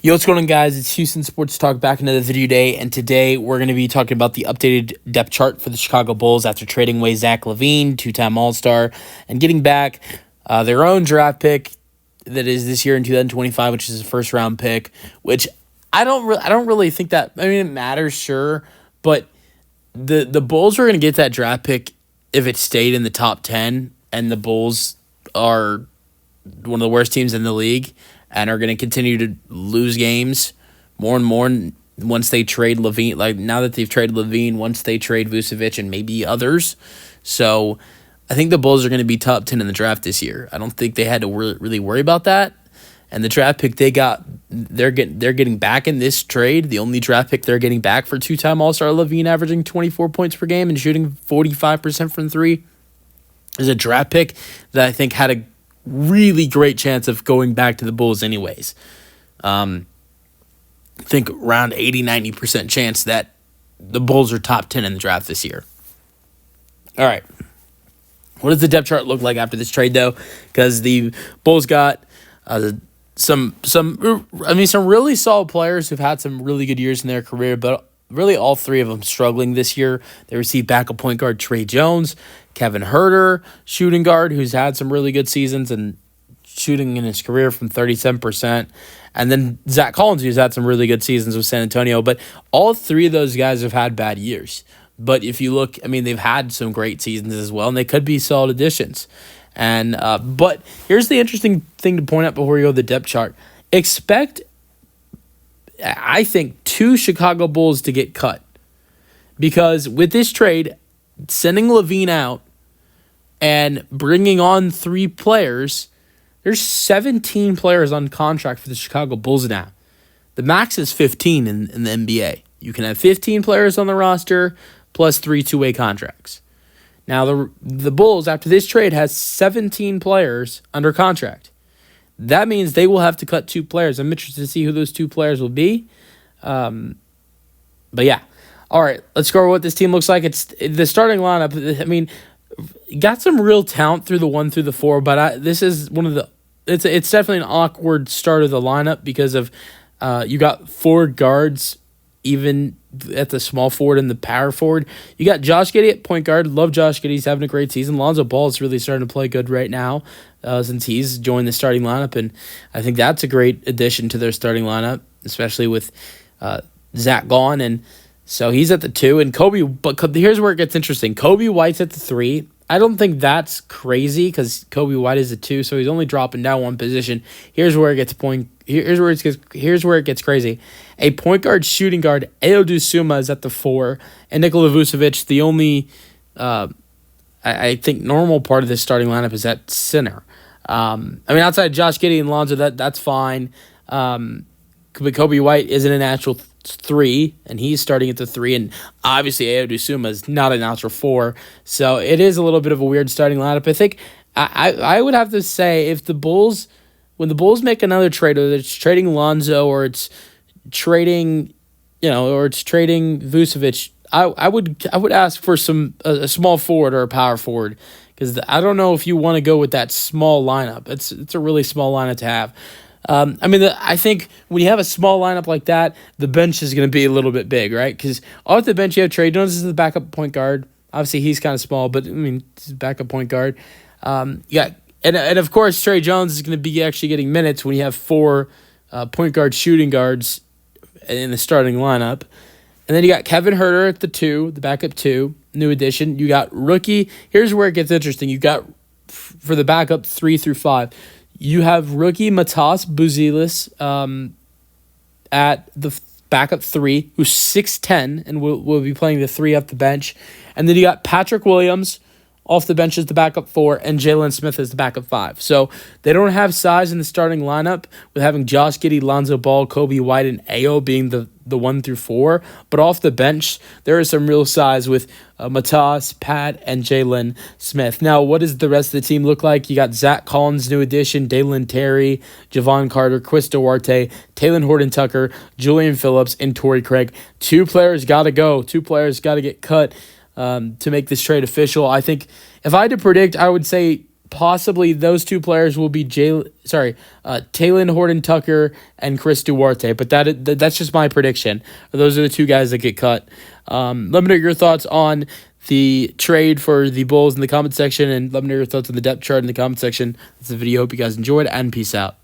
Yo, what's going on, guys? It's Houston Sports Talk back another video day, and today we're going to be talking about the updated depth chart for the Chicago Bulls after trading away Zach LaVine, two-time All-Star, and getting back their own draft pick that is this year in 2025, which is a first-round pick. Which I don't really think that. I mean, it matters, sure, but the Bulls were going to get that draft pick if it stayed in the top 10, and the Bulls are one of the worst teams in the league and are going to continue to lose games more and more once they trade LaVine. Like, now that they've traded LaVine, once they trade Vucevic and maybe others. So I think the Bulls are going to be top 10 in the draft this year. I don't think they had to really worry about that. And the draft pick they got, they're getting back in this trade. The only draft pick they're getting back for two-time All-Star LaVine, averaging 24 points per game and shooting 45% from three, is a draft pick that I think had a really great chance of going back to the Bulls anyways. I think around 80-90% chance that the Bulls are top 10 in the draft this year. All right. What does the depth chart look like after this trade, though? Because the Bulls got some really solid players who've had some really good years in their career, but really all three of them struggling this year. They received backup point guard Tre Jones, Kevin Huerter, shooting guard, who's had some really good seasons and shooting in his career from 37%. And then Zach Collins, who's had some really good seasons with San Antonio. But all three of those guys have had bad years. But if you look, I mean, they've had some great seasons as well, and they could be solid additions. And but here's the interesting thing to point out before we go to the depth chart. Expect, I think, 2 Chicago Bulls to get cut. Because with this trade, sending LaVine out and bringing on 3 players, there's 17 players on contract for the Chicago Bulls now. The max is 15 in the NBA. You can have 15 players on the roster plus 3 two-way contracts. Now, the Bulls, after this trade, has 17 players under contract. That means they will have to cut 2 players. I'm interested to see who those 2 players will be. But yeah. All right, let's go over what this team looks like. It's the starting lineup. I mean, got some real talent through the 1 through the 4, but this is one of the. It's definitely an awkward start of the lineup because of you got 4 guards, even at the small forward and the power forward. You got Josh Giddey at point guard. Love Josh Giddey. He's having a great season. Lonzo Ball is really starting to play good right now since he's joined the starting lineup, and I think that's a great addition to their starting lineup, especially with Zach gone. And so he's at the 2, and Kobe. But here's where it gets interesting. Kobe White's at the 3. I don't think that's crazy because Kobe White is a 2, so he's only dropping down 1 position. Here's where it gets Here's where it gets crazy. A point guard, shooting guard, Ayo Dosunmu is at the 4, and Nikola Vucevic, the only, I think, normal part of this starting lineup is at center. I mean, outside Josh Giddey and Lonzo, that's fine. But Kobe White isn't a natural 3, and he's starting at the 3, and obviously Ayo Dosunmu is not a natural 4, so it is a little bit of a weird starting lineup. I think I would have to say if the Bulls, when the Bulls make another trade, whether it's trading Lonzo or it's trading, Vucevic, I would ask for a small forward or a power forward, because I don't know if you want to go with that small lineup. It's a really small lineup to have. I think when you have a small lineup like that, the bench is going to be a little bit big, right? Because off the bench, you have Tre Jones as the backup point guard. Obviously, he's kind of small, but, I mean, he's a backup point guard. And of course, Tre Jones is going to be actually getting minutes when you have 4 point guard shooting guards in the starting lineup. And then you got Kevin Huerter at the 2, the backup 2, new addition. You got rookie. Here's where it gets interesting. You got, for the backup 3 through 5, you have rookie Matas Buzelis at the backup 3, who's 6'10", and will be playing the 3 off the bench. And then you got Patrick Williams off the bench as the backup 4, and Jalen Smith as the backup 5. So they don't have size in the starting lineup with having Josh Giddey, Lonzo Ball, Kobe White, and Ayo being the 1 through 4. But off the bench, there is some real size with Matas, Pat, and Jalen Smith. Now, what does the rest of the team look like? You got Zach Collins, new addition, Dalen Terry, Javon Carter, Chris Duarte, Talen Horton-Tucker, Julian Phillips, and Torrey Craig. 2 players got to go. 2 players got to get cut to make this trade official. I think if I had to predict, I would say possibly those two players will be Taylon Horton-Tucker and Chris Duarte, but that's just my prediction. Those are the two guys that get cut. Let me know your thoughts on the trade for the Bulls in the comment section, and let me know your thoughts on the depth chart in the comment section. That's the video. Hope you guys enjoyed, and peace out.